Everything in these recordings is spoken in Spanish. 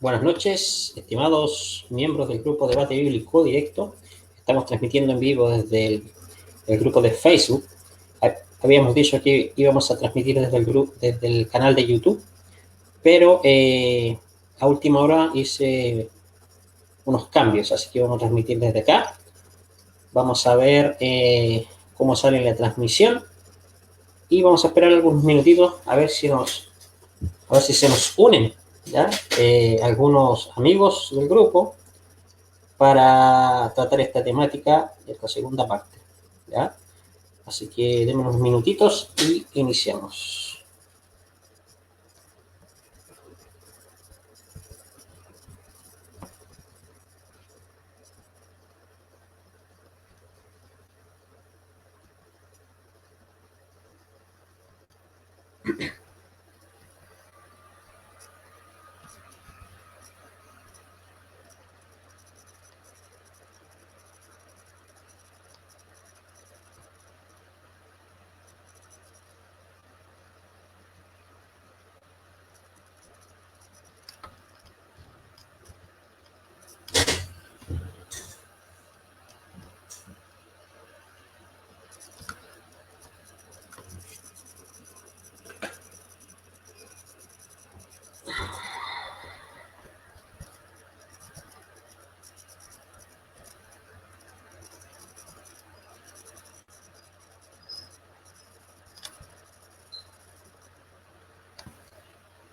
Buenas noches, estimados miembros del grupo Debate Bíblico Directo. Estamos transmitiendo en vivo desde el grupo de Facebook. Habíamos dicho que íbamos a transmitir desde el canal de YouTube, pero a última hora hice unos cambios, así que vamos a transmitir desde acá. Vamos a ver cómo sale la transmisión y vamos a esperar algunos minutitos a ver si se nos unen, ¿ya? Algunos amigos del grupo para tratar esta temática, esta segunda parte, ¿ya? Así que denme unos minutitos y iniciamos.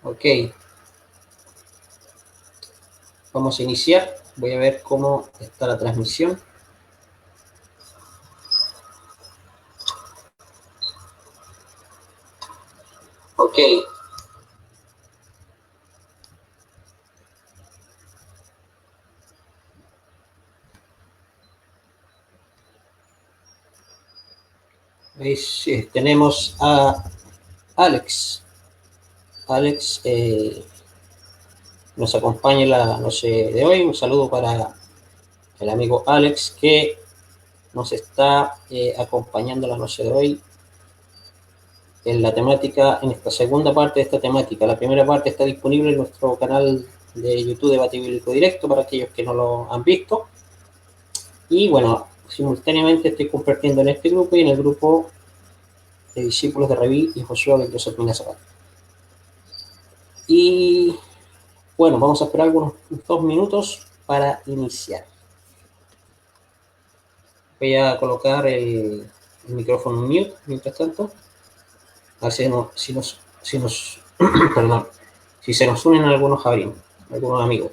Ok, vamos a iniciar. Voy a ver cómo está la transmisión. Ok. Ahí sí, tenemos a Alex. Alex nos acompaña en la noche de hoy. Un saludo para el amigo Alex que nos está acompañando la noche de hoy en la temática, en esta segunda parte de esta temática. La primera parte está disponible en nuestro canal de YouTube Debate Bíblico Directo para aquellos que no lo han visto. Y bueno, simultáneamente estoy compartiendo en este grupo y en el grupo de discípulos de Rabí y Josué de Joseph Minazaret. Y bueno, vamos a esperar algunos 2 minutos para iniciar. Voy a colocar el micrófono mute mientras tanto. A ver perdón, si se nos unen algunos amigos.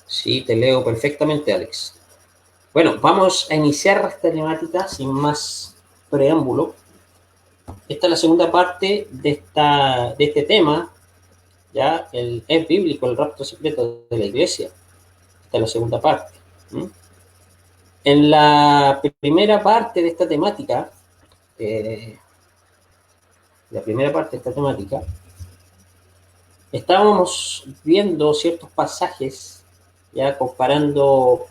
Sí, te leo perfectamente, Alex. Bueno, vamos a iniciar esta temática sin más preámbulo. Esta es la segunda parte de este tema, ya, es bíblico, el rapto secreto de la iglesia. Esta es la segunda parte. En la primera parte de esta temática, estábamos viendo ciertos pasajes, ya comparando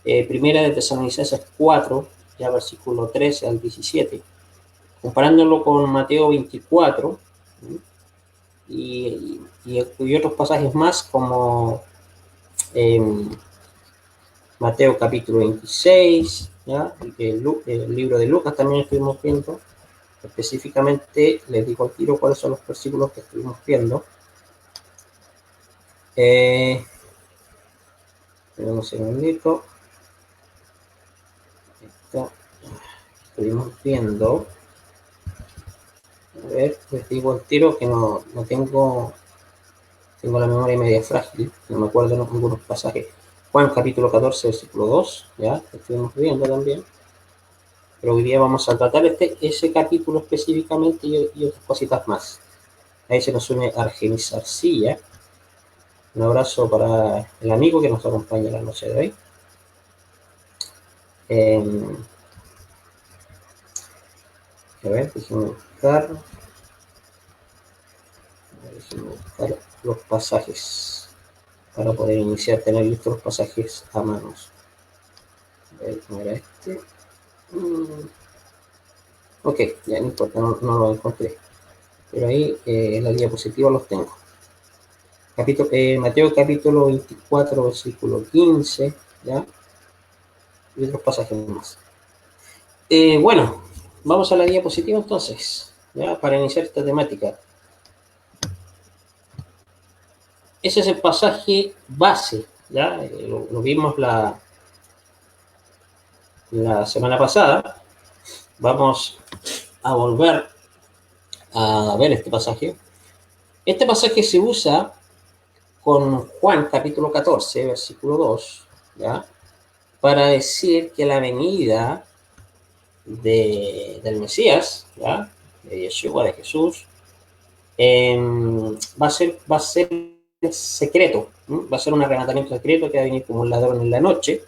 Primera de Tesalonicenses 4, ya versículo 13 al 17, comparándolo con Mateo 24, y otros pasajes más como Mateo capítulo 26, ¿ya? El libro de Lucas también estuvimos viendo. Específicamente les digo al tiro cuáles son los versículos que estuvimos viendo. Un segundito. Estuvimos viendo. A ver, les digo al tiro que no tengo la memoria media frágil, no me acuerdo de algunos pasajes. Juan capítulo 14, versículo 2, ya, estuvimos viendo también. pero hoy día vamos a tratar ese capítulo específicamente y otras cositas más. Ahí se nos une Argenis Arcilla. Un abrazo para el amigo que nos acompaña la noche de hoy. A ver, déjenme buscar los pasajes para poder iniciar, tener listos los pasajes a manos. A ver, ¿cómo era este? Ok, ya no importa, no lo encontré. Pero ahí en la diapositiva los tengo. Mateo capítulo 24, versículo 15, ¿ya? Y otros pasajes más. Bueno, vamos a la diapositiva entonces, ¿ya? Para iniciar esta temática. Ese es el pasaje base, ¿ya? Lo vimos la semana pasada. Vamos a volver a ver este pasaje. Este pasaje se usa con Juan capítulo 14, versículo 2, ¿ya? Para decir que la venida del Mesías, ¿ya? De Yeshua, de Jesús, va a ser secreto, ¿no? Va a ser un arrebatamiento secreto que va a venir como un ladrón en la noche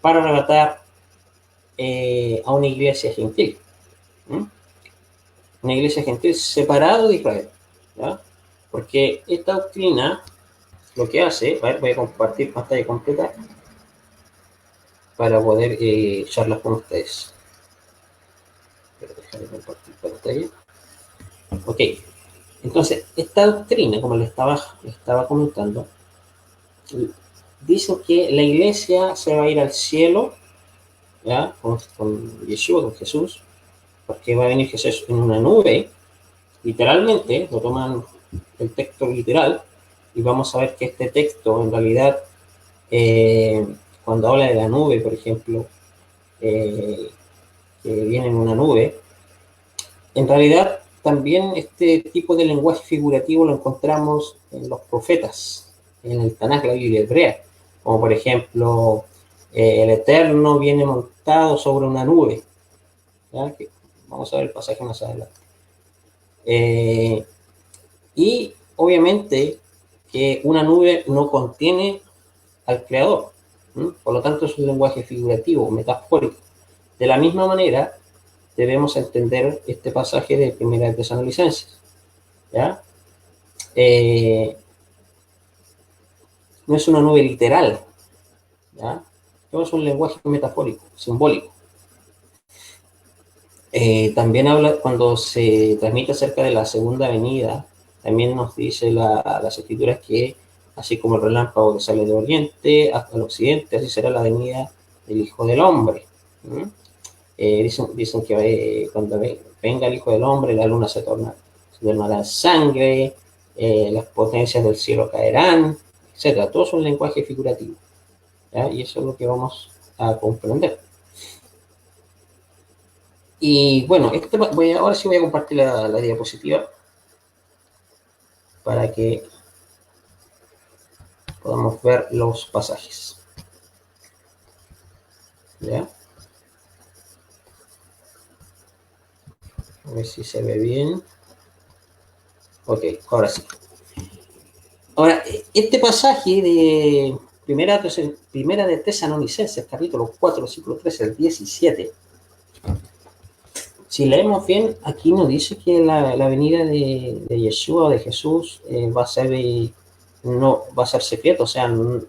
para arrebatar a una iglesia gentil, ¿no? Una iglesia gentil separada de Israel, ¿ya? Porque esta doctrina lo que hace, a ver, voy a compartir pantalla completa para poder charlar con ustedes. Pero déjame compartir pantalla. Ok, entonces esta doctrina, como le estaba comentando, dice que la iglesia se va a ir al cielo, ¿ya? Con Yeshua, con Jesús, porque va a venir Jesús en una nube, literalmente, lo toman el texto literal, y vamos a ver que este texto, en realidad, cuando habla de la nube, por ejemplo, que viene en una nube, en realidad también este tipo de lenguaje figurativo lo encontramos en los profetas, en el Tanaj, la Biblia hebrea, como por ejemplo, el Eterno viene montado sobre una nube, ¿ya? Que vamos a ver el pasaje más adelante. Y obviamente que una nube no contiene al creador, ¿no? Por lo tanto es un lenguaje figurativo, metafórico. De la misma manera debemos entender este pasaje de Primera de Tesalonicenses, ¿ya? No es una nube literal, ¿ya? Es un lenguaje metafórico, simbólico. También habla, cuando se transmite acerca de la segunda venida, también nos dice las escrituras que así como el relámpago que sale del oriente hasta el occidente, así será la venida del Hijo del Hombre. Dicen que cuando venga el Hijo del Hombre, la luna se tornará en sangre, las potencias del cielo caerán, etc. Todo es un lenguaje figurativo, ¿ya? Y eso es lo que vamos a comprender. Y bueno, ahora sí voy a compartir la diapositiva para que podamos ver los pasajes. ¿Ya? A ver si se ve bien. Ok, ahora sí. Ahora, este pasaje de Primera de Tesalonicenses, capítulo 4, versículo 13 al 17, si leemos bien, aquí nos dice que la venida de Yeshua o de Jesús va a ser secreto, o sea, no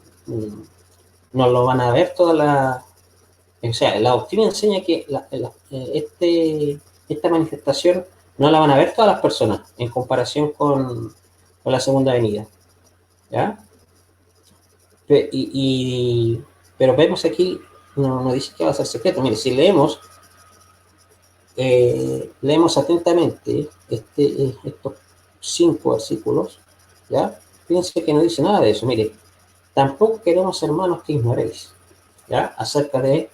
lo van a ver o sea, la doctrina enseña que esta manifestación no la van a ver todas las personas en comparación con la segunda venida, ¿ya? Pero vemos aquí, no dice que va a ser secreto. Mire, si leemos atentamente estos 5 versículos, ¿ya? Fíjense que no dice nada de eso. Mire, tampoco queremos, hermanos, que ignoréis, ¿ya? Acerca de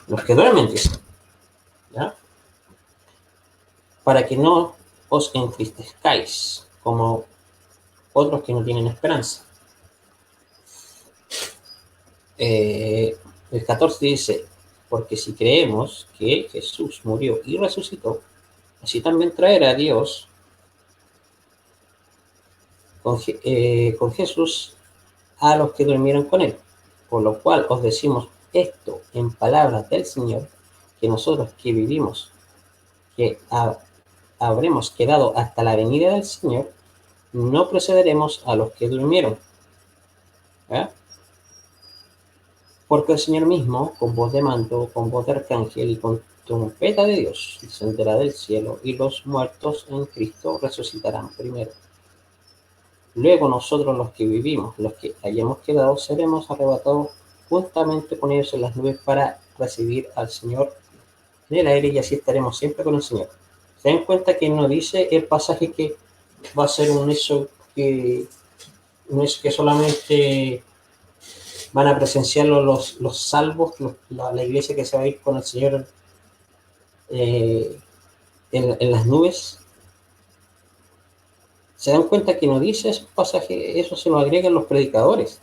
los que duermen, dice, ¿ya? Para que no os entristezcáis como otros que no tienen esperanza. El 14 dice, Porque si creemos que Jesús murió y resucitó, así también traerá a Dios con Jesús a los que durmieron con él. Por lo cual os decimos esto en palabras del Señor, que nosotros que vivimos, que habremos quedado hasta la venida del Señor, no procederemos a los que durmieron. ¿Eh? Porque el Señor mismo, con voz de mando, con voz de arcángel y con trompeta de Dios, descenderá del cielo, y los muertos en Cristo resucitarán primero. Luego nosotros los que vivimos, los que hayamos quedado, seremos arrebatados juntamente con ellos en las nubes para recibir al Señor en el aire, y así estaremos siempre con el Señor. Se dan cuenta que no dice el pasaje que va a ser un hecho que no es que solamente van a presenciarlo los salvos, la iglesia que se va a ir con el Señor en las nubes. Se dan cuenta que no dice ese pasaje, eso se lo agregan los predicadores.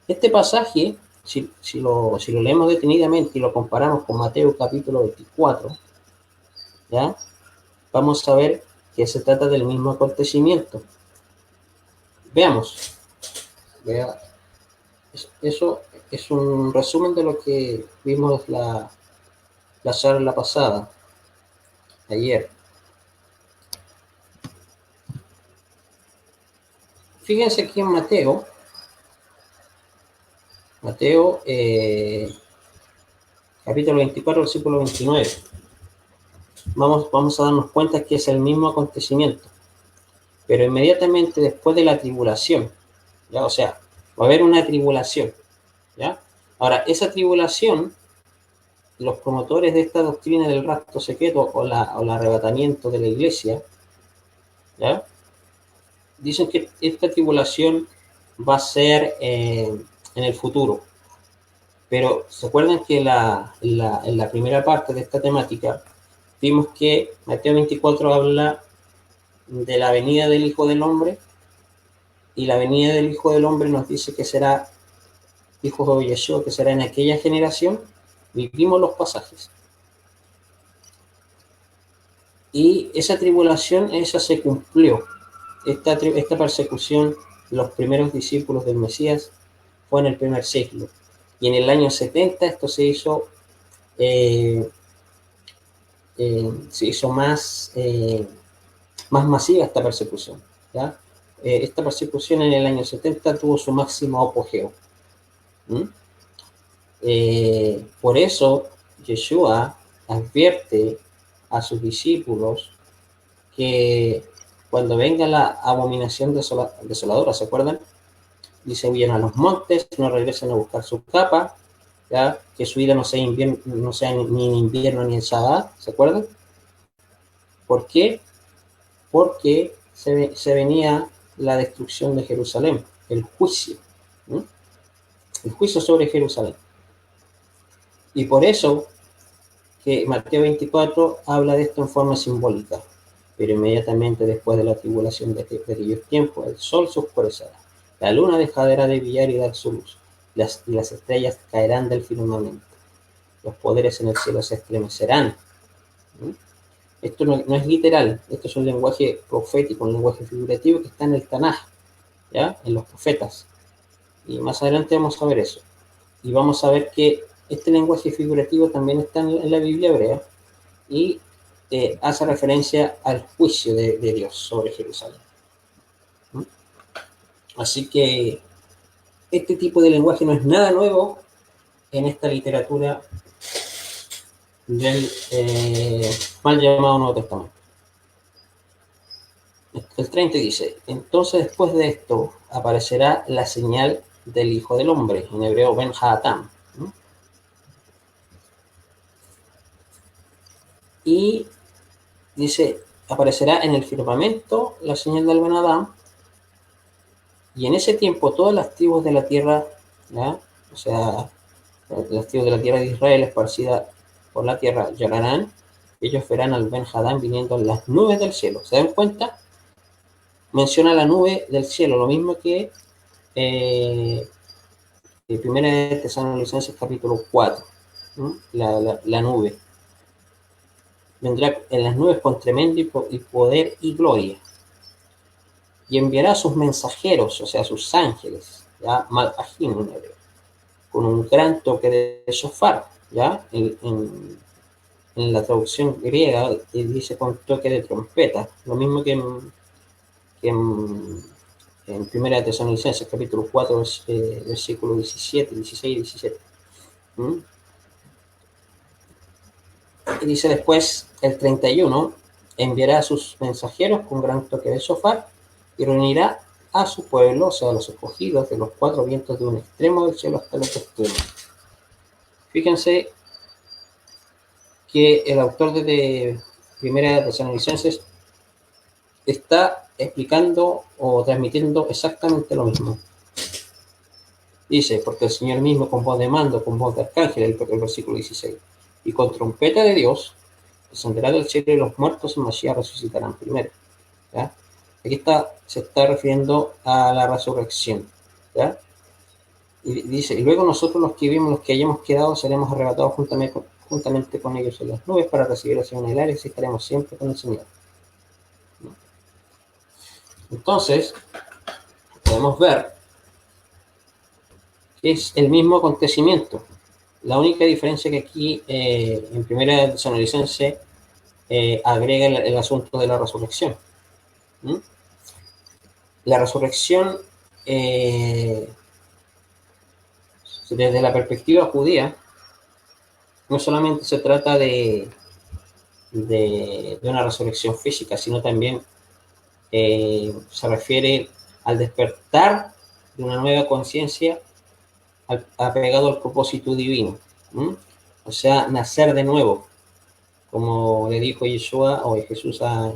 Este pasaje, si lo leemos detenidamente y lo comparamos con Mateo capítulo 24, ¿ya? Vamos a ver que se trata del mismo acontecimiento. Veamos. Eso es un resumen de lo que vimos la charla pasada, ayer. Fíjense aquí en Mateo, capítulo 24, versículo 29. Vamos a darnos cuenta que es el mismo acontecimiento, pero inmediatamente después de la tribulación, ¿ya? O sea, va a haber una tribulación, ¿ya? Ahora, esa tribulación, los promotores de esta doctrina del rapto secreto o el arrebatamiento de la iglesia, ¿ya? Dicen que esta tribulación va a ser en el futuro. Pero ¿se acuerdan que en la primera parte de esta temática vimos que Mateo 24 habla de la venida del Hijo del Hombre, y la venida del Hijo del Hombre nos dice que será Hijo de Yeshua, que será en aquella generación? Vivimos los pasajes. Y esa tribulación, esa se cumplió. Esta persecución de los primeros discípulos del Mesías fue en el primer siglo. Y en el año 70 esto se hizo más masiva esta persecución, ¿ya? Esta persecución en el año 70 tuvo su máximo apogeo. Por eso Yeshua advierte a sus discípulos que cuando venga la abominación desoladora, ¿se acuerdan? Dice: huyan a los montes, no regresen a buscar su capa, ¿ya? Que su vida no sea ni en invierno ni en Shabbat, ¿se acuerdan? ¿Por qué? Porque se venía la destrucción de Jerusalén, el juicio, ¿no? El juicio sobre Jerusalén. Y por eso que Mateo 24 habla de esto en forma simbólica. Pero inmediatamente después de la tribulación de aquellos tiempos, el sol se oscurecerá, la luna dejará de brillar y dar su luz, y las estrellas caerán del firmamento, los poderes en el cielo se estremecerán. Esto no es literal, esto es un lenguaje profético, un lenguaje figurativo que está en el Tanaj, ¿ya? En los profetas. Y más adelante vamos a ver eso. Y vamos a ver que este lenguaje figurativo también está en la Biblia hebrea, y hace referencia al juicio de Dios sobre Jerusalén. Así que este tipo de lenguaje no es nada nuevo en esta literatura del mal llamado Nuevo Testamento. El 30 dice: entonces después de esto aparecerá la señal del Hijo del Hombre, en hebreo Ben Haatam, ¿no? Y dice: aparecerá en el firmamento la señal del Ben Adam, y en ese tiempo todas las tribus de la tierra, ¿ya? O sea, las tribus de la tierra de Israel esparcidas por la tierra llorarán, ellos verán al Ben Hadán viniendo en las nubes del cielo. ¿Se dan cuenta? Menciona la nube del cielo, lo mismo que Primera de Tesalonicenses capítulo 4, la nube. Vendrá en las nubes con tremendo y poder y gloria. Y enviará a sus mensajeros, o sea, a sus ángeles, ¿ya? Malachim en hebreo, con un gran toque de shofar, ¿ya? En la traducción griega dice con toque de trompeta, lo mismo que en Primera Tesalonicenses, capítulo 4, versículo 17, 16 y 17. ¿Mm? Y dice después, el 31, enviará a sus mensajeros con gran toque de shofar y reunirá a su pueblo, o sea, a los escogidos de los cuatro vientos de un extremo del cielo hasta el otro extremo. Fíjense que el autor de Primera Tesalonicenses está explicando o transmitiendo exactamente lo mismo. Dice, porque el Señor mismo con voz de mando, con voz de arcángel, el versículo 16, y con trompeta de Dios, descenderá del cielo y los muertos en Mashiach resucitarán primero. ¿Ya? Aquí se está refiriendo a la resurrección. ¿Ya? Y dice, y luego nosotros los que vivimos, los que hayamos quedado, seremos arrebatados juntamente con ellos en las nubes para recibir hacia en el aire y estaremos siempre con el Señor. Entonces, podemos ver que es el mismo acontecimiento. La única diferencia que aquí en Primera Tesalonicenses agrega el asunto de la resurrección. ¿Mm? La resurrección, desde la perspectiva judía, no solamente se trata de una resurrección física, sino también se refiere al despertar de una nueva conciencia apegado al propósito divino. ¿Mm? O sea, nacer de nuevo, como le dijo Yeshua o Jesús a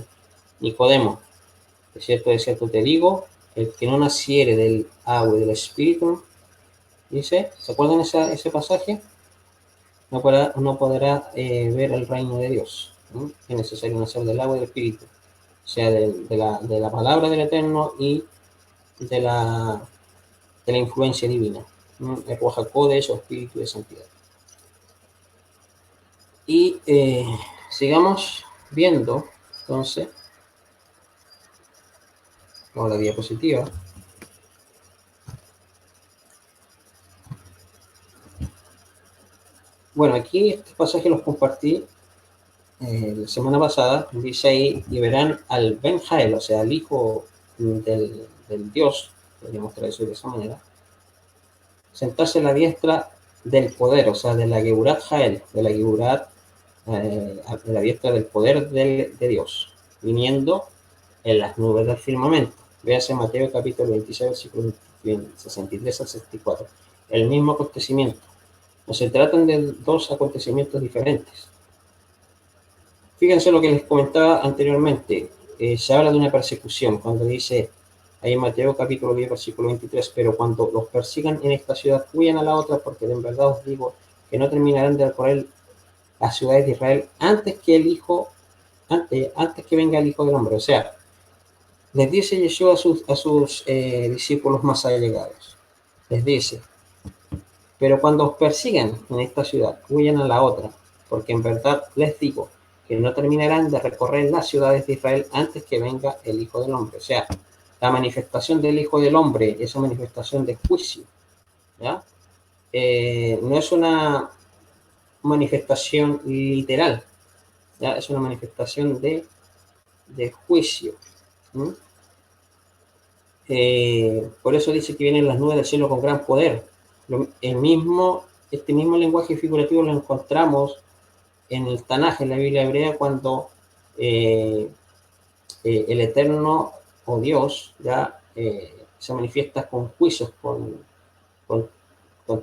Nicodemo. De cierto te digo, el que no naciere del agua y del espíritu, dice, ¿se acuerdan ese pasaje? No podrá ver el reino de Dios. ¿No? Es necesario nacer del agua y del espíritu, o sea, de la palabra del Eterno y de la influencia divina. ¿No? El Ruach HaKodesh o espíritu de santidad. Y sigamos viendo, entonces, con la diapositiva. Bueno, aquí este pasaje los compartí la semana pasada. Dice ahí, y verán al Ben Jael, o sea, al hijo del Dios, podríamos traducir de esa manera, sentarse en la diestra del poder, o sea, de la Geburat Jael, de la Geburat, de la diestra del poder de Dios, viniendo en las nubes del firmamento. Véase Mateo capítulo 26, versículo 63 al 64. El mismo acontecimiento. No se tratan de dos acontecimientos diferentes. Fíjense lo que les comentaba anteriormente. Se habla de una persecución cuando dice ahí en Mateo capítulo 10, versículo 23, pero cuando los persigan en esta ciudad, huyan a la otra, porque en verdad os digo que no terminarán de recorrer las ciudades de Israel antes que venga el Hijo del Hombre. O sea, les dice Yeshua a sus discípulos más allegados. Les dice, pero cuando os persigan en esta ciudad, huyan a la otra, porque en verdad les digo que no terminarán de recorrer las ciudades de Israel antes que venga el Hijo del Hombre. O sea, la manifestación del Hijo del Hombre, esa manifestación de juicio, ¿ya? No es una manifestación literal, ¿ya? Es una manifestación de juicio. Por eso dice que vienen las nubes del cielo con gran poder. Este mismo lenguaje figurativo lo encontramos en el Tanaj, en la Biblia hebrea, cuando el Eterno o Dios ya se manifiesta con juicios, con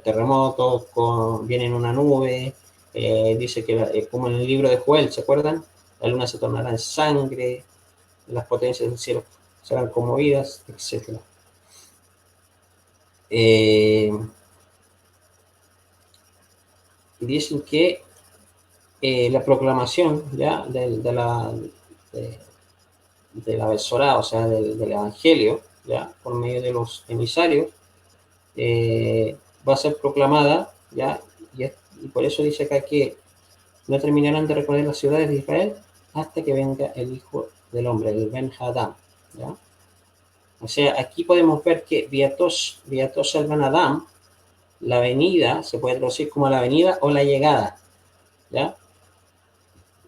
terremotos, viene en una nube, dice que como en el libro de Joel, ¿se acuerdan? La luna se tornará en sangre, las potencias del cielo serán conmovidas, etc. Dicen que la proclamación ya de la Besorá, o sea, del Evangelio, ya por medio de los emisarios, va a ser proclamada, ya, Y por eso dice acá que no terminarán de recorrer las ciudades de Israel hasta que venga el Hijo del Hombre, el Ben Hadam, ¿ya? O sea, aquí podemos ver que Viatos el Ben Adam, la venida, se puede traducir como la venida o la llegada, ¿ya?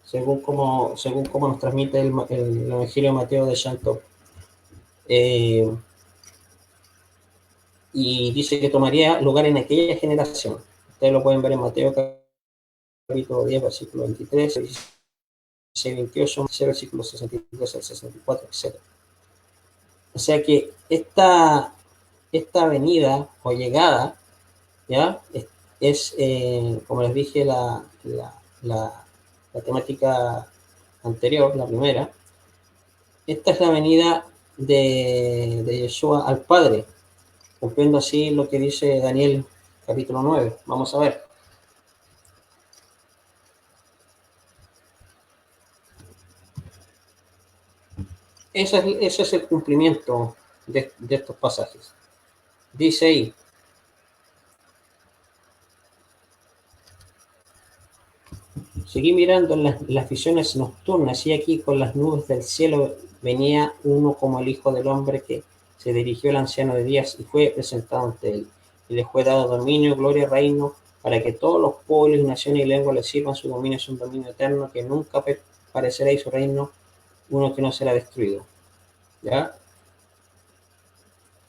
Según como nos transmite el Evangelio de Mateo de Chanto. Y dice que tomaría lugar en aquella generación. Ustedes lo pueden ver en Mateo capítulo 10, versículo 23, 16, 28, versículo 63 al 64, etc. O sea que esta venida o llegada, ¿ya? Como les dije, la temática anterior, la primera. Esta es la venida de Yeshua al Padre, cumpliendo así lo que dice Daniel capítulo 9. Vamos a ver. Ese es el cumplimiento de estos pasajes. Dice ahí: seguí mirando en las visiones nocturnas, y aquí con las nubes del cielo venía uno como el Hijo del Hombre, que se dirigió al anciano de días y fue presentado ante él. Y le fue dado dominio, gloria y reino, para que todos los pueblos, naciones y lenguas le sirvan. Su dominio es un dominio eterno que nunca perecerá, y su reino uno que no será destruido. ¿Ya?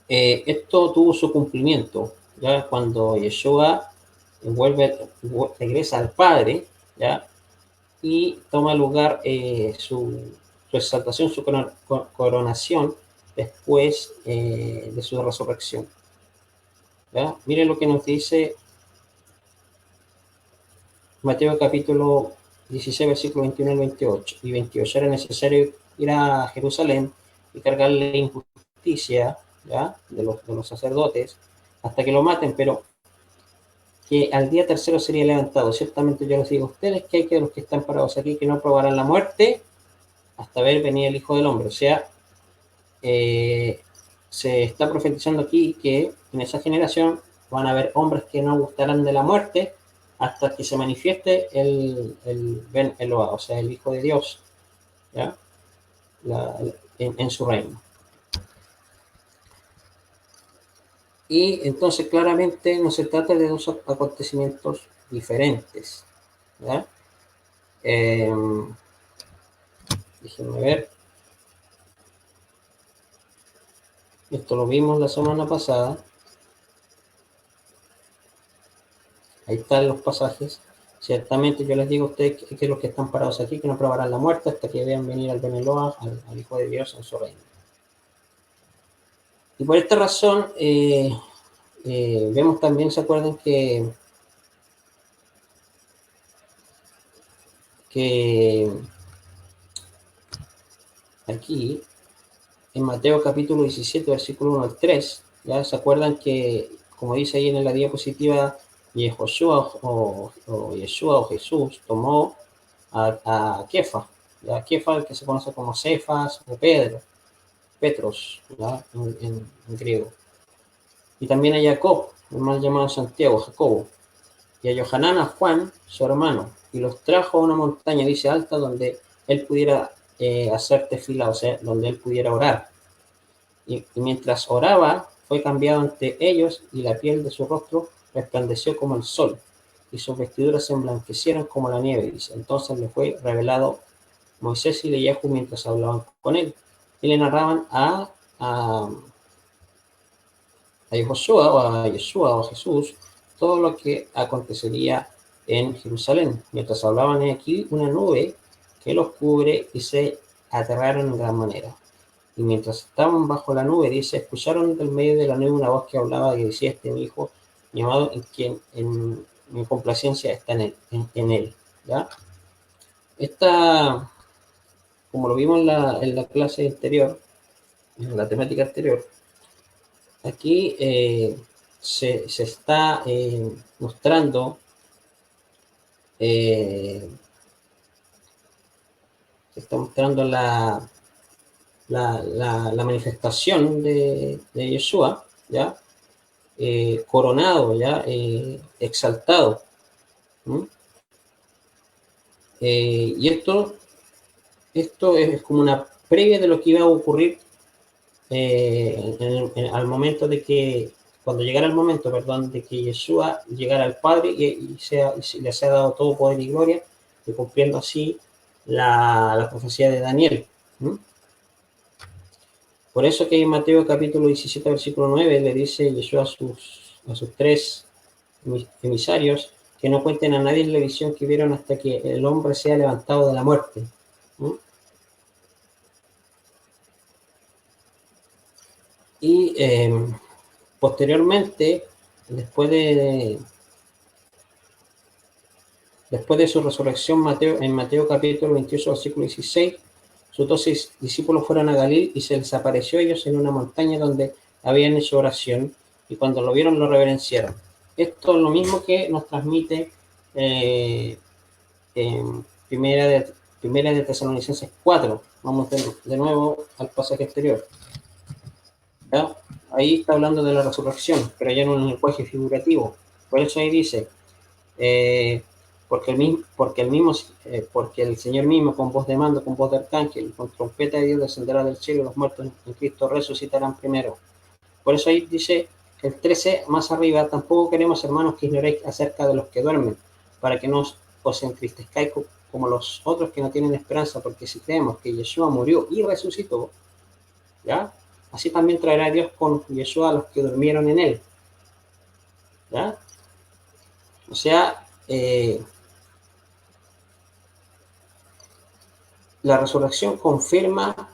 Esto tuvo su cumplimiento, ¿ya? Cuando Yeshua regresa al Padre, ¿ya? Y toma lugar su exaltación, su coronación después de su resurrección, ¿ya? Miren lo que nos dice Mateo capítulo 16, versículo 21 al 28 y 28. Era necesario ir a Jerusalén y cargarle injusticia, ¿ya? de los sacerdotes hasta que lo maten, pero que al día tercero sería levantado. Ciertamente yo les digo a ustedes que hay que los que están parados aquí que no probarán la muerte hasta ver venir el Hijo del Hombre. O sea, se está profetizando aquí que en esa generación van a haber hombres que no gustarán de la muerte hasta que se manifieste el Ben Eloah, o sea, el Hijo de Dios, ¿ya? En su reino. Y entonces claramente no se trata de dos acontecimientos diferentes, ¿ya? Déjenme ver. Esto lo vimos la semana pasada. Ahí están los pasajes. Ciertamente yo les digo a ustedes que los que están parados aquí que no probarán la muerte hasta que vean venir al Ben Eloah, al Hijo de Dios en su reino. Y por esta razón vemos también, ¿se acuerdan que aquí en Mateo capítulo 17, versículo 1 al 3, ¿ya? ¿Se acuerdan que, como dice ahí en la diapositiva, Yeshua o Jesús tomó a Kefa, ¿ya? Kefa, el que se conoce como Cefas o Petros, ¿ya? En griego. Y también a Jacob, el mal llamado Santiago, Jacobo, y a Johanán, a Juan, su hermano, y los trajo a una montaña, dice, alta, donde él pudiera hacer tefila, o sea, donde él pudiera orar. Y mientras oraba, fue cambiado ante ellos, y la piel de su rostro resplandeció como el sol, y sus vestiduras se emblanquecieron como la nieve, dice. Entonces le fue revelado Moisés y Eliyahu mientras hablaban con él, y le narraban a Josué o a Yeshua o a Jesús todo lo que acontecería en Jerusalén. Mientras hablaban aquí, una nube que los cubre, y se aterraron en gran manera. Y mientras estaban bajo la nube, dice, escucharon del medio de la nube una voz que hablaba y decía, este es mi hijo, llamado, en quien en mi complacencia está en él. ¿Ya? Esta, como lo vimos en la clase anterior, en la temática anterior, aquí se está mostrando la manifestación de Yeshua, ¿ya? Coronado, ¿ya? Exaltado, ¿Mm? Y esto es como una previa de lo que iba a ocurrir al momento de que, cuando llegara el momento, perdón, de que Yeshua llegara al Padre y le sea dado todo poder y gloria, y cumpliendo así la profecía de Daniel. ¿Mm? Por eso que en Mateo capítulo 17, versículo 9, le dice Yeshua a sus tres emisarios que no cuenten a nadie la visión que vieron hasta que el hombre sea levantado de la muerte. ¿Mm? Y posteriormente, después de su resurrección, en Mateo capítulo 28, versículo 16, sus 12 discípulos fueron a Galil y se les apareció a ellos en una montaña donde habían hecho oración, y cuando lo vieron lo reverenciaron. Esto es lo mismo que nos transmite en primera de Tesalonicenses 4. Vamos de nuevo al pasaje anterior. ¿Ya? Ahí está hablando de la resurrección, pero ya en un lenguaje figurativo. Por eso ahí dice, porque el Señor mismo, con voz de mando, con voz de arcángel, con trompeta de Dios, descenderá del cielo, y los muertos en Cristo resucitarán primero. Por eso ahí dice el 13 más arriba: tampoco queremos, hermanos, que ignoréis acerca de los que duermen, para que no os entristezcáis como los otros que no tienen esperanza, porque si creemos que Yeshua murió y resucitó, ¿ya? Así también traerá Dios con Yeshua a los que durmieron en él, ¿ya? O sea, la resurrección confirma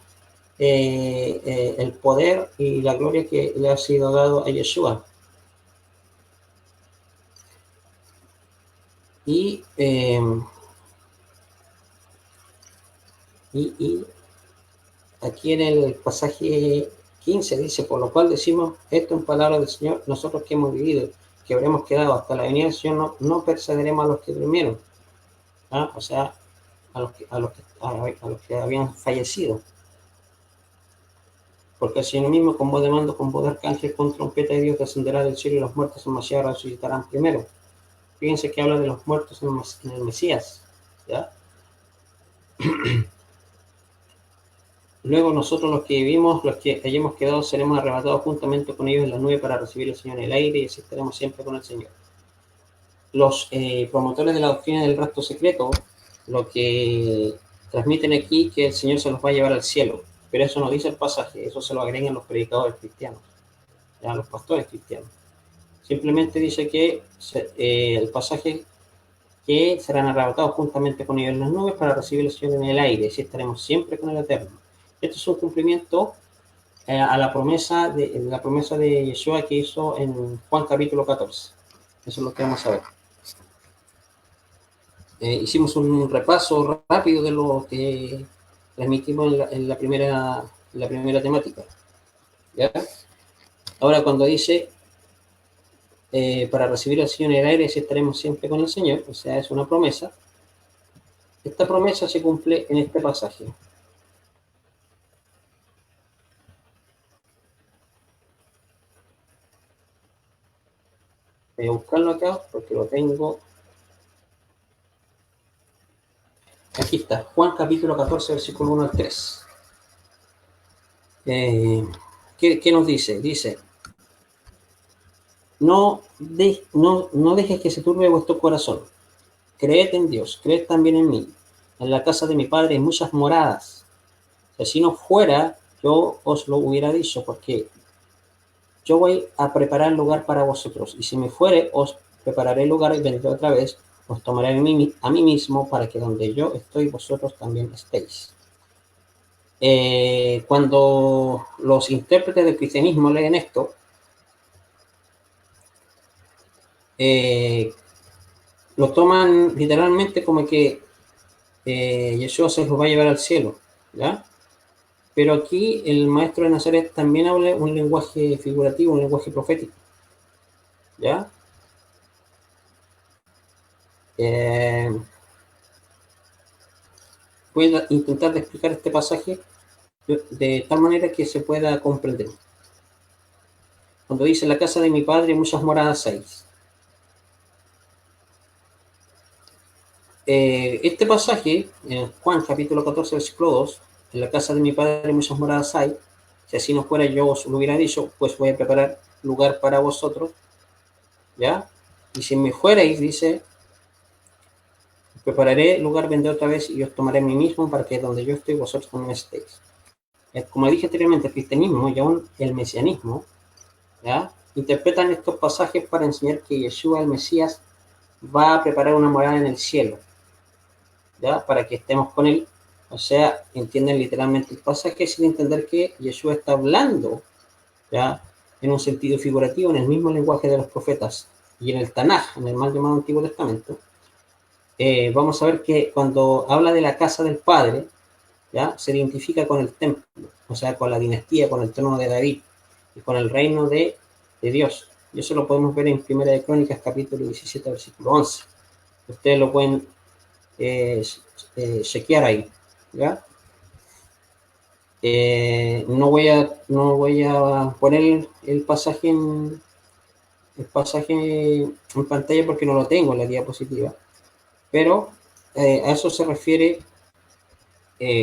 el poder y la gloria que le ha sido dado a Yeshua. Y aquí en el pasaje 15 dice: por lo cual decimos esto en palabras del Señor, nosotros que hemos vivido, que habremos quedado hasta la venida del Señor, no precederemos a los que durmieron. ¿Ah? O sea, a los que habían fallecido. Porque el Señor mismo, con voz de mando, con voz de arcángel, con trompeta de Dios, descenderá del cielo, y los muertos en Masías resucitarán primero. Fíjense que habla de los muertos en el Mesías, ¿ya? Luego nosotros, los que vivimos, los que hayamos quedado, seremos arrebatados juntamente con ellos en las nubes para recibir al Señor en el aire, y así estaremos siempre con el Señor. Los promotores de la doctrina del rapto secreto, lo que transmiten aquí, que el Señor se los va a llevar al cielo, pero eso no dice el pasaje, eso se lo agregan los predicadores cristianos, ¿ya? Los pastores cristianos. Simplemente dice que el pasaje, que serán arrebatados juntamente con ellos en las nubes para recibir al Señor en el aire, y así estaremos siempre con el Eterno. Esto es un cumplimiento a la promesa de Yeshua que hizo en Juan capítulo 14. Eso es lo que vamos a ver. Hicimos un repaso rápido de lo que transmitimos en la primera temática, ¿ya? Ahora, cuando dice para recibir al Señor en el aire, si estaremos siempre con el Señor, o sea, es una promesa. Esta promesa se cumple en este pasaje. Voy a buscarlo acá porque lo tengo. Aquí está, Juan capítulo 14, versículo 1 al 3. ¿Qué nos dice? Dice: no dejes que se turbe vuestro corazón. Creed en Dios, creed también en mí. En la casa de mi Padre hay muchas moradas. Si así no fuera, yo os lo hubiera dicho, porque yo voy a preparar lugar para vosotros. Y si me fuere, os prepararé lugar, y vendré otra vez, os tomaré a mí mismo, para que donde yo estoy, vosotros también estéis. Cuando los intérpretes del cristianismo leen esto, lo toman literalmente como que Yeshua se los va a llevar al cielo, ¿ya? Pero aquí el maestro de Nazaret también habla un lenguaje figurativo, un lenguaje profético, ¿ya? Voy a intentar de explicar este pasaje de tal manera que se pueda comprender. Cuando dice: la casa de mi Padre muchas moradas hay. Este pasaje, en Juan capítulo 14, versículo 2, en la casa de mi padre muchas moradas hay, si así no fuera yo os lo hubiera dicho, pues voy a preparar lugar para vosotros, ¿ya? Y si me fuerais, dice, prepararé lugar, vendré otra vez y os tomaré a mí mismo para que donde yo estoy vosotros también estéis. Como dije anteriormente, el cristianismo y aún el mesianismo, ¿ya? Interpretan estos pasajes para enseñar que Yeshua, el Mesías, va a preparar una morada en el cielo, ¿ya? Para que estemos con él. O sea, entienden literalmente el pasaje sin entender que Yeshua está hablando, ¿ya? En un sentido figurativo, en el mismo lenguaje de los profetas y en el Tanaj, en el mal llamado Antiguo Testamento. Vamos a ver que cuando habla de la casa del Padre, ¿ya? Se identifica con el templo, o sea, con la dinastía, con el trono de David y con el reino de Dios. Y eso lo podemos ver en Primera de Crónicas, capítulo 17, versículo 11. Ustedes lo pueden chequear ahí, ¿ya? No voy a poner el pasaje en pantalla porque no lo tengo en la diapositiva, pero a eso se refiere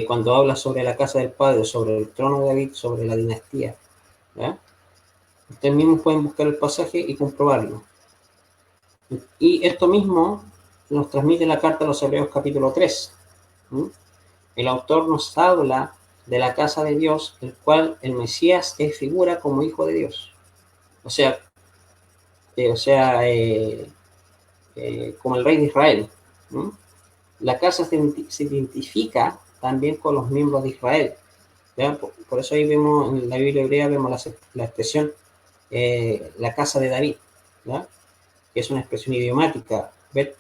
cuando habla sobre la casa del Padre, sobre el trono de David, sobre la dinastía, ¿ya? Ustedes mismos pueden buscar el pasaje y comprobarlo. Y esto mismo nos transmite la carta a los Hebreos capítulo 3. El autor nos habla de la casa de Dios, el cual el Mesías es figura como hijo de Dios. O sea, como el rey de Israel. La casa se identifica también con los miembros de Israel. ¿Ya? Por eso ahí vemos, en la Biblia hebrea, vemos la expresión la casa de David, ¿ya? Que es una expresión idiomática, Bet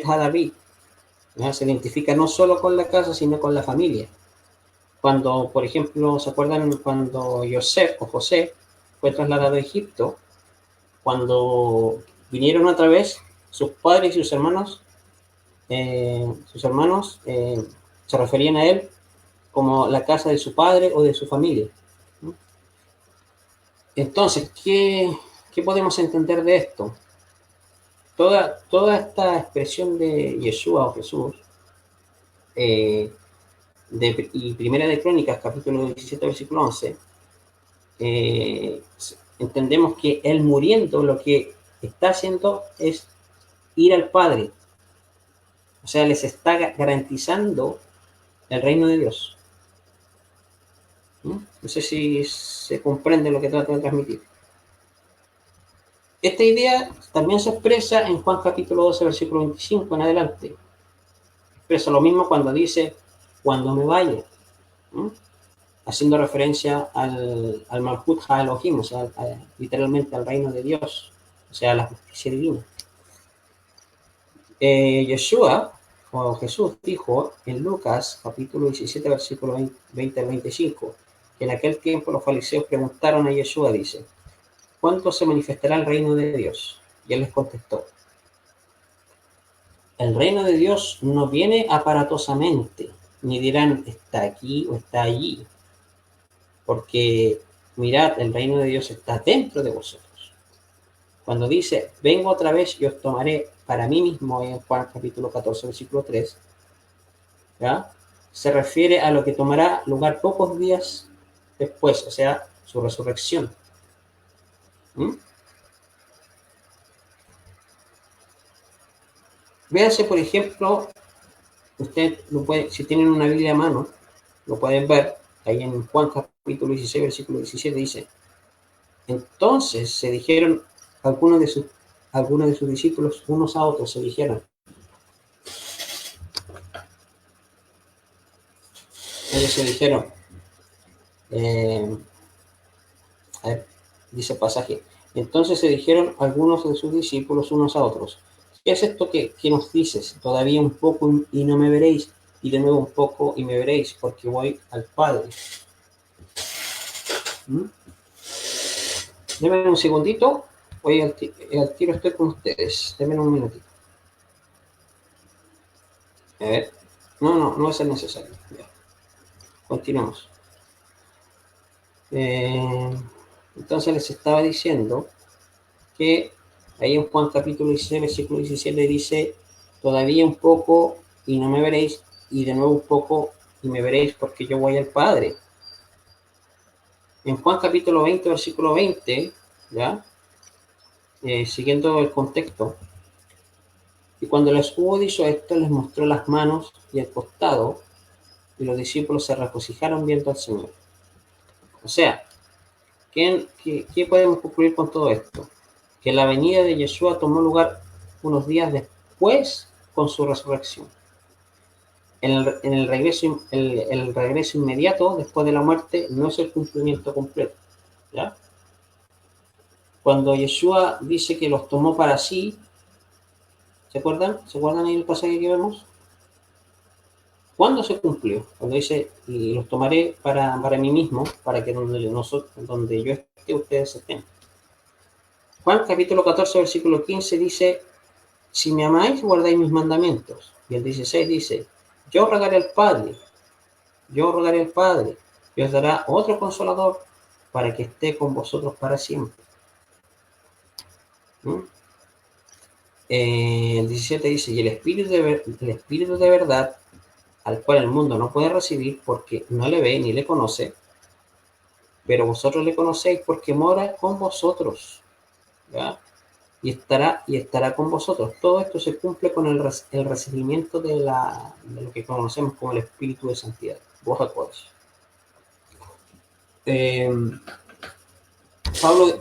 ha David, ¿ya? Se identifica no solo con la casa, sino con la familia. Cuando, por ejemplo, ¿se acuerdan cuando José fue trasladado a Egipto? Cuando vinieron otra vez, sus padres y sus hermanos se referían a él como la casa de su padre o de su familia. Entonces, ¿qué podemos entender de esto? Toda esta expresión de Yeshua o Jesús y Primera de Crónicas, capítulo 17, versículo 11, entendemos que él muriendo lo que está haciendo es ir al Padre. O sea, les está garantizando el reino de Dios. No sé si se comprende lo que trato de transmitir. Esta idea también se expresa en Juan capítulo 12, versículo 25 en adelante. Expresa lo mismo cuando dice, cuando me vaya. Haciendo referencia al Malkut HaElohim, o sea, literalmente al reino de Dios, o sea, a la justicia divina. Yeshua, o Jesús, dijo en Lucas, capítulo 17, versículo 20 al 25, que en aquel tiempo los fariseos preguntaron a Yeshua, dice, ¿cuándo se manifestará el reino de Dios? Y él les contestó, el reino de Dios no viene aparatosamente, ni dirán, está aquí o está allí, porque mirad, el reino de Dios está dentro de vosotros. Cuando dice, vengo otra vez y os tomaré para mí mismo, en Juan capítulo 14, versículo 3, ¿ya? Se refiere a lo que tomará lugar pocos días después, o sea, su resurrección. Véase, por ejemplo, usted lo puede, si tienen una Biblia a mano, lo pueden ver, ahí en Juan capítulo 16, versículo 17 dice, entonces se dijeron algunos de sus discípulos unos a otros, se dijeron, ellos se dijeron, a ver, dice el pasaje, entonces se dijeron algunos de sus discípulos unos a otros, ¿qué es esto que nos dices? Todavía un poco y no me veréis, y de nuevo un poco y me veréis, porque voy al Padre. Denme un segundito, voy al tiro, estoy con ustedes, denme un minutito. A ver, no va a ser necesario. Ya. Continuamos. Entonces les estaba diciendo que ahí en Juan capítulo 16, versículo 17 dice, todavía un poco y no me veréis, y de nuevo un poco y me veréis porque yo voy al Padre. En Juan capítulo 20, versículo 20, ¿ya? Siguiendo el contexto, y cuando les hubo dicho esto, les mostró las manos y el costado, y los discípulos se regocijaron viendo al Señor. O sea, ¿qué podemos concluir con todo esto? Que la venida de Yeshua tomó lugar unos días después con su resurrección. El regreso inmediato después de la muerte no es el cumplimiento completo, ¿ya? Cuando Yeshua dice que los tomó para sí, ¿se acuerdan? ¿Se acuerdan ahí el pasaje que vemos? ¿Cuándo se cumplió? Cuando dice, y los tomaré para mí mismo, para que donde yo esté, ustedes estén. Juan capítulo 14, versículo 15 dice, si me amáis, guardáis mis mandamientos. Y el 16 dice, yo rogaré al Padre, y os dará otro consolador para que esté con vosotros para siempre. ¿Mm? El 17 dice, y el Espíritu de verdad, al cual el mundo no puede recibir porque no le ve ni le conoce, pero vosotros le conocéis porque mora con vosotros, ¿ya? Y estará con vosotros. Todo esto se cumple con el recibimiento de lo que conocemos como el Espíritu de Santidad, Ruach HaKodesh.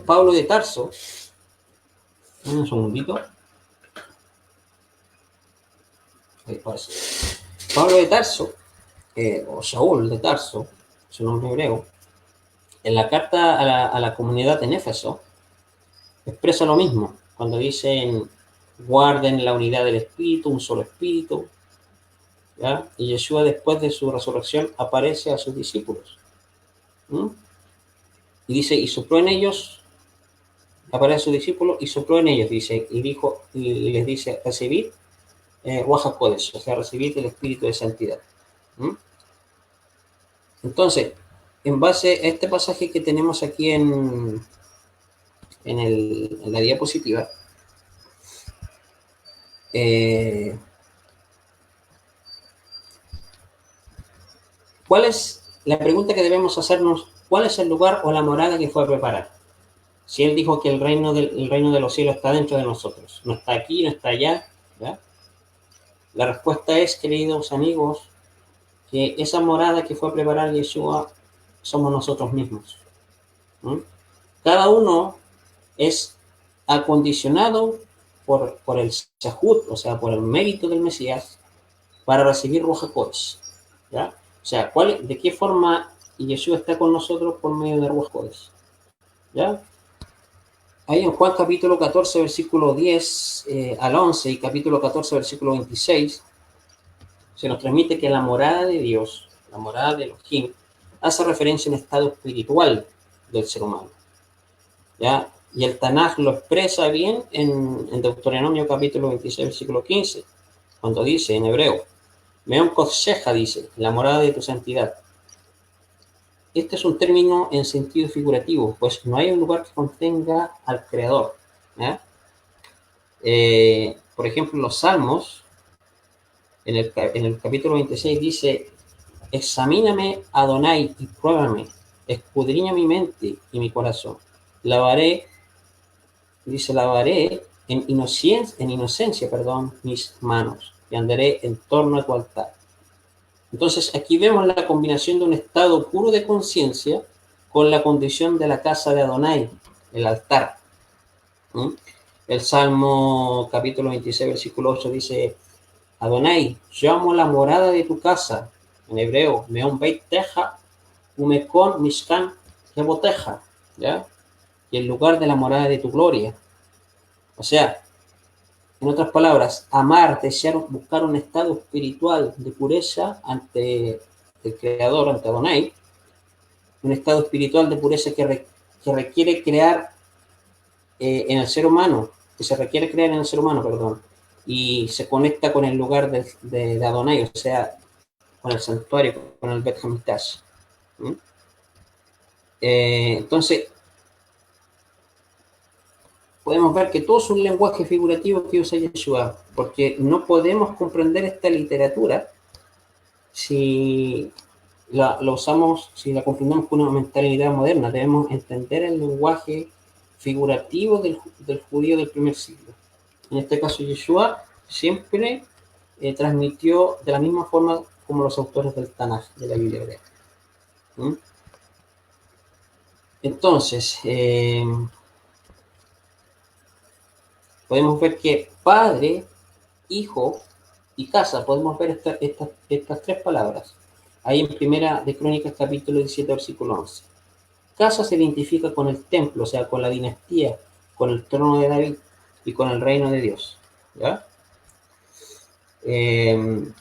Pablo de Tarso, un segundito. Pablo de Tarso, o Saúl de Tarso, su nombre hebreo, en la carta a la comunidad en Éfeso, expresa lo mismo, cuando dicen guarden la unidad del Espíritu, un solo Espíritu, ¿ya? Y Yeshua después de su resurrección aparece a sus discípulos. ¿Mm? Y dice, y sopló en ellos, aparece a sus discípulos y sopló en ellos, dice, y les dice, recibid Ruach HaKodesh, o sea, recibid el Espíritu de Santidad. ¿Mm? Entonces, en base a este pasaje que tenemos aquí en la diapositiva, ¿cuál es la pregunta que debemos hacernos? ¿Cuál es el lugar o la morada que fue a preparar? Si él dijo que el reino de los cielos está dentro de nosotros, no está aquí, no está allá, ¿ya? La respuesta es, queridos amigos, que esa morada que fue a preparar Yeshua somos nosotros mismos. ¿Mm? Cada uno es acondicionado por el Shahut, o sea, por el mérito del Mesías, para recibir Ruach HaKodesh, ¿ya? O sea, ¿de qué forma Yeshua está con nosotros por medio de Ruach HaKodesh? ¿Ya? Ahí en Juan capítulo 14, versículo 10 al 11 y capítulo 14, versículo 26, se nos transmite que la morada de Dios, la morada de Elohim, hace referencia a un estado espiritual del ser humano, ¿ya? Y el Tanaj lo expresa bien en Deuteronomio capítulo 26, versículo 15, cuando dice en hebreo, Meon Kodsheja, dice, la morada de tu santidad. Este es un término en sentido figurativo, pues no hay un lugar que contenga al Creador, ¿ya? Por ejemplo, los Salmos, en el capítulo 26 dice, examíname, Adonai, y pruébame, escudriña mi mente y mi corazón. Lavaré en inocencia, mis manos, y andaré en torno a tu altar. Entonces, aquí vemos la combinación de un estado puro de conciencia con la condición de la casa de Adonai, el altar. ¿Mm? El Salmo capítulo 26, versículo 8 dice, Adonai, yo amo la morada de tu casa, en hebreo, Meon Beit Teja, Umekon Mishkan Keboteja, ¿ya? Y el lugar de la morada de tu gloria. O sea, en otras palabras, amar, desear, buscar un estado espiritual de pureza ante el Creador, ante Adonai, un estado espiritual de pureza que requiere crear en el ser humano, que se requiere crear en el ser humano, perdón, y se conecta con el lugar de Adonai, o sea, con el santuario, con el Bet Hamikdash. Entonces, podemos ver que todo es un lenguaje figurativo que usa Yeshua, porque no podemos comprender esta literatura si lo usamos, si la comprendemos con una mentalidad moderna. Debemos entender el lenguaje figurativo del judío del primer siglo. En este caso, Yeshua siempre transmitió de la misma forma como los autores del Tanaj, de la Biblia hebrea. ¿Mm? Entonces, podemos ver que padre, hijo y casa, podemos ver estas tres palabras. Ahí en Primera de Crónicas, capítulo 17, versículo 11. Casa se identifica con el templo, o sea, con la dinastía, con el trono de David y con el reino de Dios. ¿Ya? En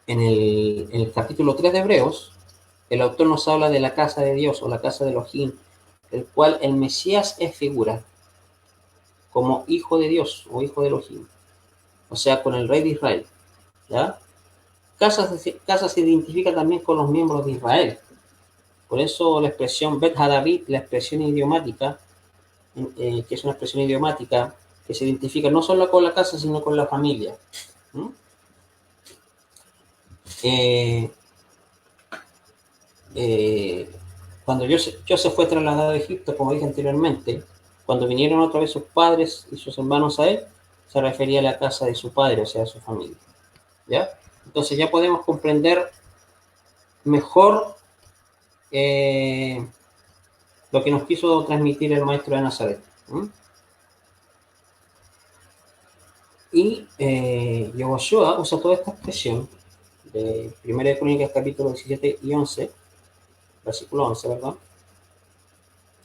el capítulo 3 de Hebreos, el autor nos habla de la casa de Dios o la casa de Elohim, el cual el Mesías es figura como hijo de Dios o hijo de Elohim, o sea, con el rey de Israel. ¿Ya? Casa se identifica también con los miembros de Israel. Por eso la expresión Bet Hadavid, la expresión idiomática, que es una expresión idiomática que se identifica no solo con la casa, sino con la familia. ¿Mm? Cuando Joseph fue trasladado a Egipto, como dije anteriormente, cuando vinieron otra vez sus padres y sus hermanos a él, se refería a la casa de su padre, o sea, a su familia. ¿Ya? Entonces ya podemos comprender mejor lo que nos quiso transmitir el maestro de Nazaret. ¿Mm? Y Yehoshua usa toda esta expresión de 1 Crónicas capítulo 17 y 11, versículo 11, ¿verdad?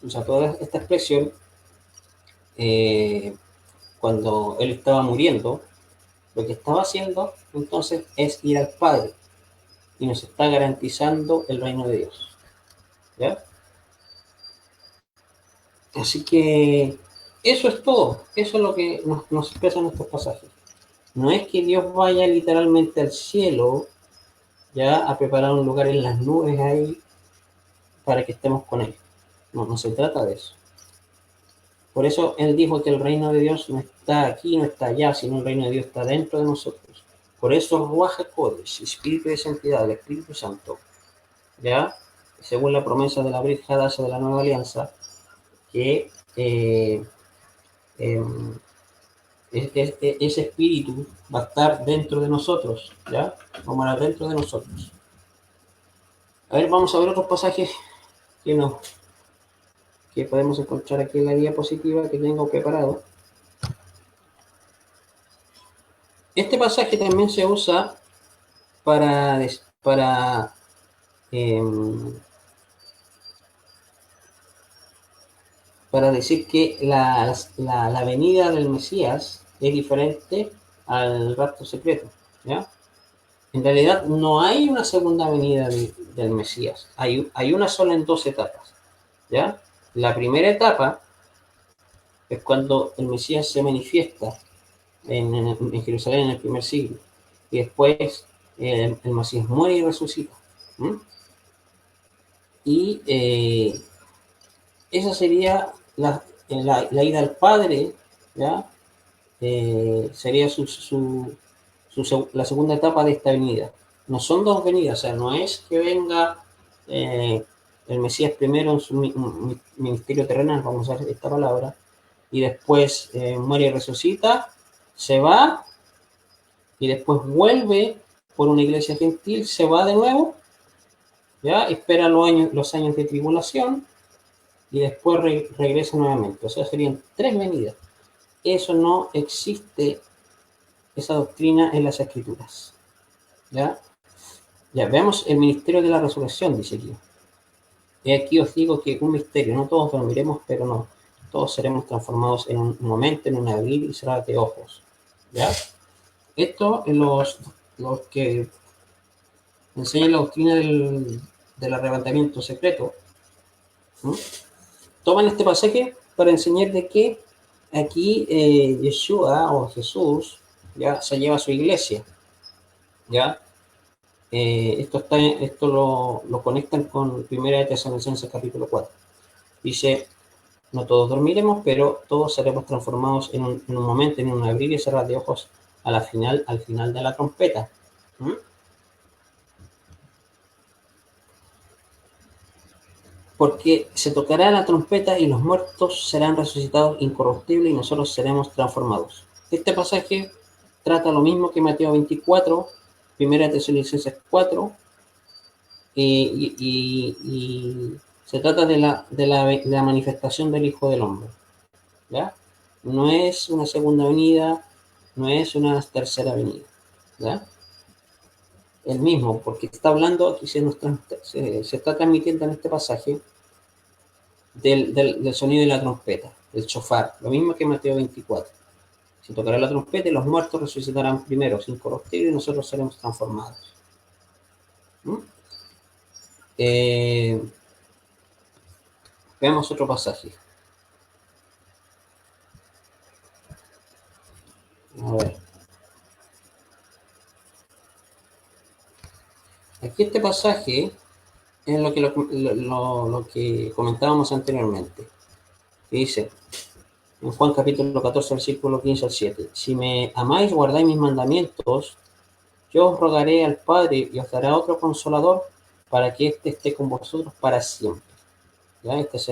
Usa toda esta expresión cuando él estaba muriendo. Lo que estaba haciendo entonces es ir al Padre y nos está garantizando el reino de Dios. ¿Ya? Así que eso es todo. Eso es lo que nos expresan estos pasajes. No es que Dios vaya literalmente al cielo, ya a preparar un lugar en las nubes ahí para que estemos con Él. No, no se trata de eso. Por eso Él dijo que el reino de Dios no está aquí, no está allá, sino el reino de Dios está dentro de nosotros. Por eso Ruach HaKodesh, Espíritu de Santidad, el Espíritu Santo, ya, según la promesa de la Brit Hadash de la Nueva Alianza, que ese espíritu va a estar dentro de nosotros, ¿ya? Va a morar dentro de nosotros. A ver, vamos a ver otros pasajes que podemos encontrar aquí en la diapositiva que tengo preparado. Este pasaje también se usa para decir que la venida del Mesías es diferente al rapto secreto, ¿ya? En realidad no hay una segunda venida del Mesías, hay una sola en dos etapas, ¿ya? La primera etapa es cuando el Mesías se manifiesta en Jerusalén en el primer siglo, y después el Mesías muere y resucita. ¿Mm? Y esa sería la ida al Padre, ¿ya? Sería la segunda etapa de esta venida. No son dos venidas, o sea, no es que venga el Mesías primero en su ministerio terrenal, vamos a usar esta palabra, y después muere y resucita, se va, y después vuelve por una iglesia gentil, se va de nuevo, ¿ya? Espera los años de tribulación, y después regresa nuevamente. O sea, serían tres venidas. Eso no existe, esa doctrina en las Escrituras. ¿Ya? Ya, veamos el ministerio de la resurrección, dice aquí. Y aquí os digo que un misterio, no todos dormiremos, pero no, todos seremos transformados en un momento, en un abrir y cerrar de ojos. ¿Ya? Esto, los que enseñan la doctrina del arrebatamiento secreto, ¿no? Toman este pasaje para enseñar de que aquí Yeshua o Jesús ya se lleva a su iglesia. ¿Ya? Esto lo conectan con 1 Tesalonicenses capítulo 4. Dice, No todos dormiremos, pero todos seremos transformados en un momento, en un abrir y cerrar de ojos al final de la trompeta. ¿Mm? Porque se tocará la trompeta y los muertos serán resucitados incorruptibles y nosotros seremos transformados. Este pasaje trata lo mismo que Mateo 24, Primera Tesalonicenses 4, y se trata de la manifestación del Hijo del Hombre. ¿Ya? No es una segunda venida, no es una tercera venida. ¿Ya? El mismo, porque está hablando, aquí se está transmitiendo en este pasaje del sonido de la trompeta, del shofar, lo mismo que Mateo 24. Se tocará la trompeta y los muertos resucitarán primero, sin corruptible, y nosotros seremos transformados. ¿Mm? Eh, Veamos otro pasaje. A ver. Aquí este pasaje es lo que comentábamos anteriormente. Que dice, en Juan capítulo 14, versículo 15 al 7, si me amáis, guardáis mis mandamientos, yo os rogaré al Padre y os dará otro consolador para que éste esté con vosotros para siempre. ¿Ya? Este es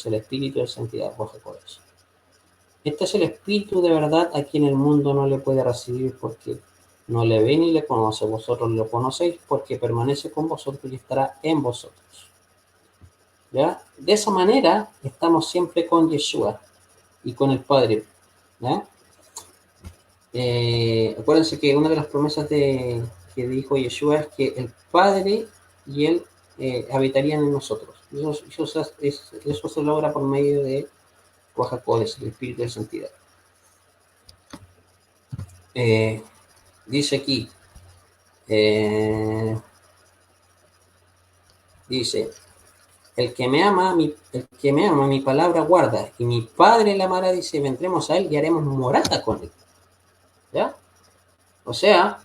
el Espíritu de Santidad, Roja-Codes. Este es el Espíritu de verdad a quien el mundo no le puede recibir porque no le ve ni le conoce. Vosotros lo conocéis porque permanece con vosotros y estará en vosotros. ¿Ya? De esa manera estamos siempre con Yeshua y con el Padre. ¿Ya? Acuérdense que una de las promesas que dijo Yeshua es que el Padre y Él habitarían en nosotros. Eso se logra por medio de Ruach el Espíritu de Santidad. Dice aquí, dice, el que me ama, mi palabra guarda, y mi Padre la amará, dice, vendremos a Él y haremos morada con Él. ¿Ya? O sea,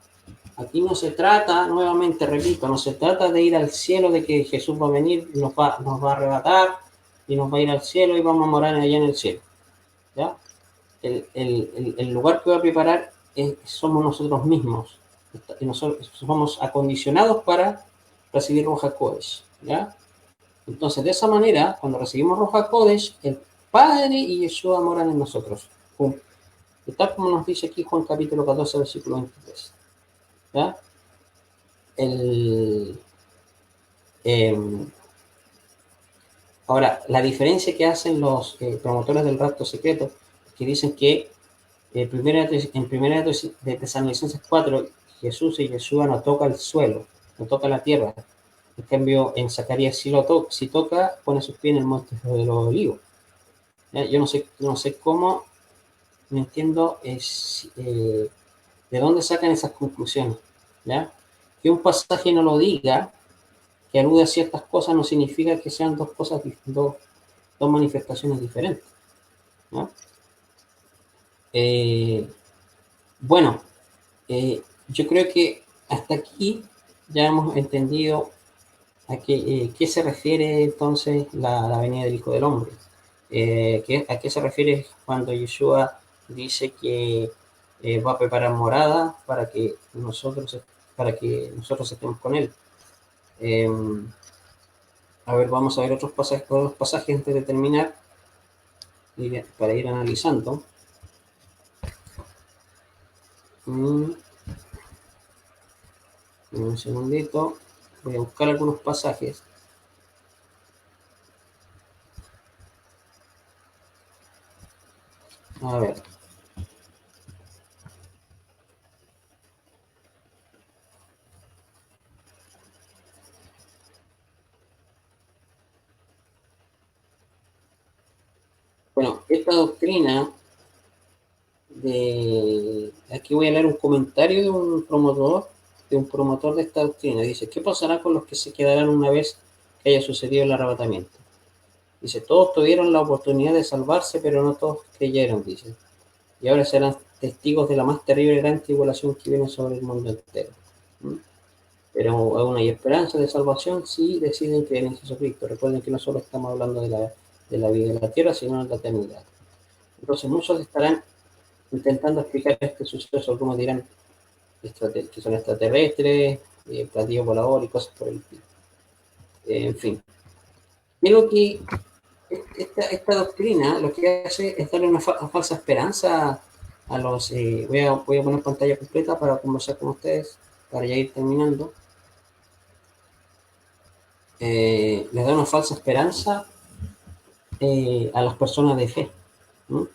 aquí no se trata, nuevamente repito, no se trata de ir al cielo, de que Jesús va a venir, nos va a arrebatar y nos va a ir al cielo y vamos a morar allá en el cielo. ¿Ya? El lugar que va a preparar somos nosotros mismos. Y nosotros somos acondicionados para recibir Ruach HaKodesh. ¿Ya? Entonces, de esa manera, cuando recibimos Ruach HaKodesh, el Padre y Yeshua moran en nosotros. Y tal como nos dice aquí Juan capítulo 14, versículo 23. ¿Ya? Ahora, la diferencia que hacen los promotores del rapto secreto, que dicen que en primera de Tesalonicenses 4, Jesús y Yeshua no toca el suelo, no toca la tierra. En cambio, en Zacarías si toca, pone sus pies en el monte de los olivos. ¿Ya? Yo no sé cómo, no entiendo de dónde sacan esas conclusiones. ¿Ya? Que un pasaje no lo diga, que alude a ciertas cosas, no significa que sean dos manifestaciones diferentes. ¿No? Bueno, yo creo que hasta aquí ya hemos entendido a qué se refiere entonces la venida del Hijo del Hombre. ¿A qué se refiere cuando Yeshua dice que va a preparar morada para que nosotros estemos con Él? A ver, vamos a ver otros pasajes antes de terminar, para ir analizando. Un segundito, voy a buscar algunos pasajes. A ver. Bueno, esta doctrina aquí voy a leer un comentario de un promotor de esta doctrina. Dice, ¿qué pasará con los que se quedarán una vez que haya sucedido el arrebatamiento? Dice, todos tuvieron la oportunidad de salvarse, pero no todos creyeron, dice. Y ahora serán testigos de la más terrible y gran tribulación que viene sobre el mundo entero. ¿Mm? Pero aún hay esperanza de salvación si deciden creer en Jesucristo. Recuerden que no solo estamos hablando de de la vida de la Tierra, sino en la eternidad. Entonces muchos estarán intentando explicar este suceso, algunos dirán que son extraterrestres, platillos voladores y cosas por el estilo. En fin, creo que esta doctrina lo que hace es darle una falsa esperanza a los... voy a poner pantalla completa para conversar con ustedes, para ya ir terminando. Les da una falsa esperanza a las personas de fe, ¿no?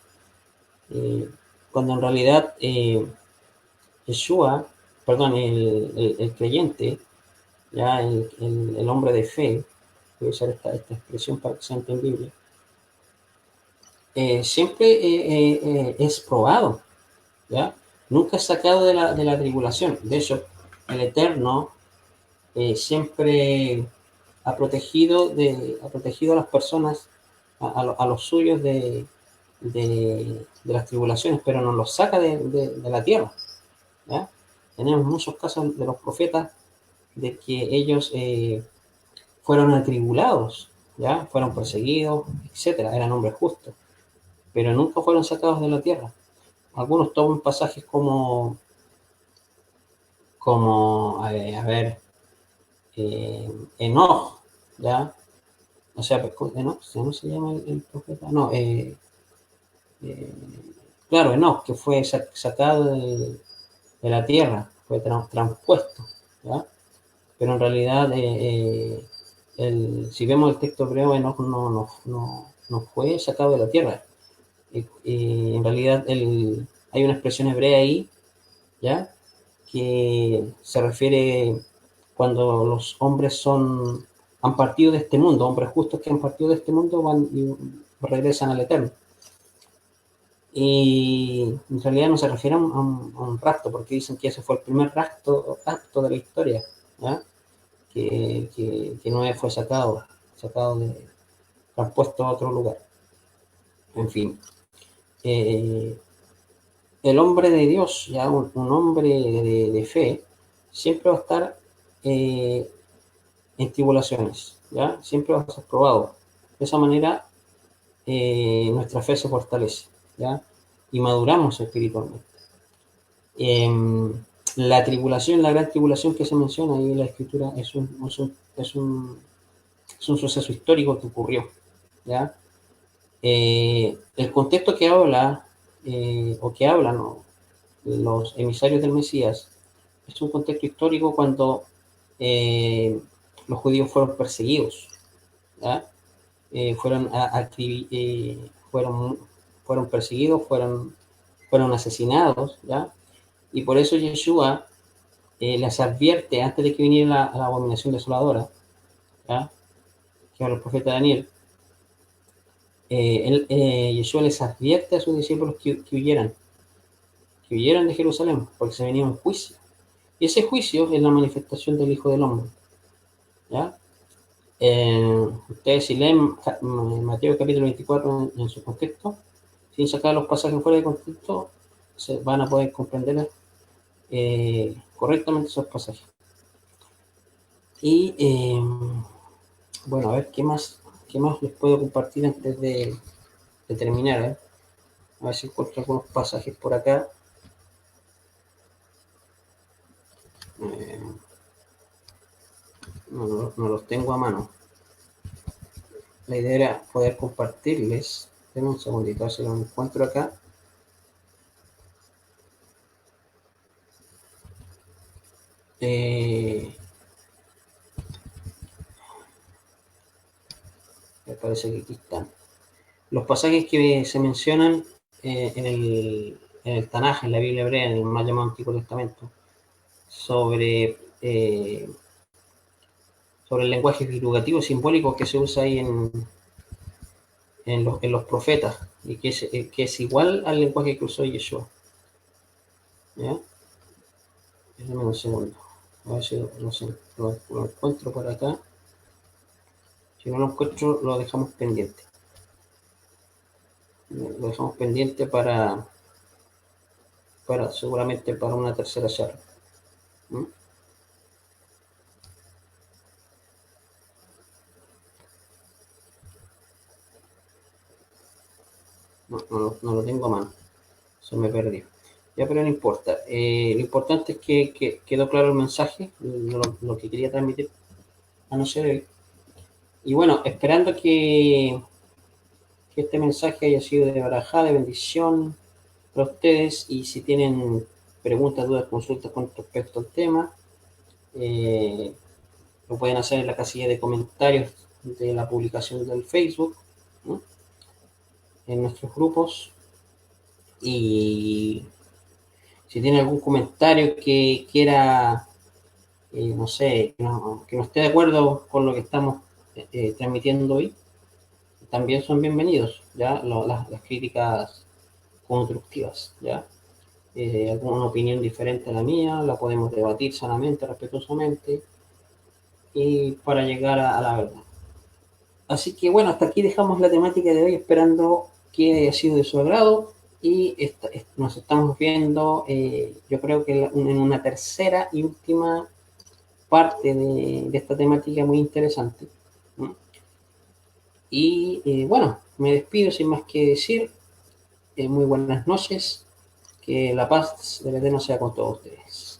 Cuando en realidad Yeshua, perdón, el creyente, ya el hombre de fe, voy a usar esta expresión para que sea entendible, siempre es probado, ¿ya? Nunca es sacado de la tribulación. De hecho, el Eterno siempre ha protegido a las personas, a los suyos de las tribulaciones, pero no los saca de la tierra, ¿ya? Tenemos muchos casos de los profetas de que ellos fueron atribulados, ¿ya? Fueron perseguidos, etcétera, eran hombres justos, pero nunca fueron sacados de la tierra. Algunos toman pasajes a ver, Enoch, ¿ya? O sea, Enoch, ¿cómo se llama el profeta? No, eh, claro, Enoch, que fue sacado de la tierra, fue transpuesto, ¿ya? Pero en realidad, si vemos el texto hebreo, Enoch no fue sacado de la tierra. En realidad, hay una expresión hebrea ahí, ¿ya? Que se refiere cuando los hombres han partido de este mundo, hombres justos que han partido de este mundo van y regresan al Eterno. Y en realidad no se refiere a un rapto, porque dicen que ese fue el primer acto de la historia, ¿ya? Que Noé fue sacado transpuesto a otro lugar. En fin, el hombre de Dios, ya un hombre de fe, siempre va a estar en tribulaciones, ¿ya? Siempre va a ser probado. De esa manera, nuestra fe se fortalece, ¿ya? Y maduramos espiritualmente. La tribulación, la gran tribulación que se menciona ahí en la escritura es un suceso histórico que ocurrió, ¿ya? El contexto que habla o que hablan, ¿no?, los emisarios del Mesías es un contexto histórico cuando eh, los judíos fueron perseguidos, ¿ya? Fueron, fueron perseguidos, fueron asesinados, ¿ya? Y por eso Yeshua les advierte antes de que viniera la abominación desoladora, ¿ya?, que era el profeta Daniel. Yeshua les advierte a sus discípulos que huyeran de Jerusalén, porque se venía un juicio. Y ese juicio es la manifestación del Hijo del Hombre, ¿ya? Ustedes si leen Mateo capítulo 24 en su contexto, sin sacar los pasajes fuera de contexto, se van a poder comprender correctamente esos pasajes. Y bueno, a ver qué más les puedo compartir antes de terminar, ¿eh? A ver si encuentro algunos pasajes por acá. No los tengo a mano. La idea era poder compartirles. Denme un segundito, a ver si lo encuentro acá. Me parece que aquí están. Los pasajes que se mencionan en el Tanaj, en la Biblia hebrea, en el mal llamado Antiguo Testamento, sobre el lenguaje divulgativo simbólico que se usa ahí en los profetas, y que es igual al lenguaje que usó Yeshua, ¿ya? Déjame un segundo, a ver si lo encuentro por acá. Si no lo encuentro, lo dejamos pendiente. Lo dejamos pendiente seguramente para una tercera charla. ¿Mm? No lo tengo a mano. Se me perdió. Ya, pero no importa. Lo importante es que quedó claro el mensaje, lo que quería transmitir a no ser él. Y bueno, esperando que este mensaje haya sido de barajada, de bendición para ustedes. Y si tienen preguntas, dudas, consultas con respecto al tema, eh, lo pueden hacer en la casilla de comentarios de la publicación del Facebook, ¿no? En nuestros grupos. Y si tienen algún comentario que quiera, no sé, que no esté de acuerdo con lo que estamos transmitiendo hoy, también son bienvenidos, ¿ya? Las críticas constructivas, ¿ya? Alguna opinión diferente a la mía, la podemos debatir sanamente, respetuosamente, y para llegar a la verdad. Así que bueno, hasta aquí dejamos la temática de hoy, esperando que haya sido de su agrado. Y nos estamos viendo, yo creo que en una tercera y última parte de esta temática muy interesante. ¿No? Y bueno, me despido sin más que decir. Muy buenas noches. Que la paz del Eterno sea con todos ustedes.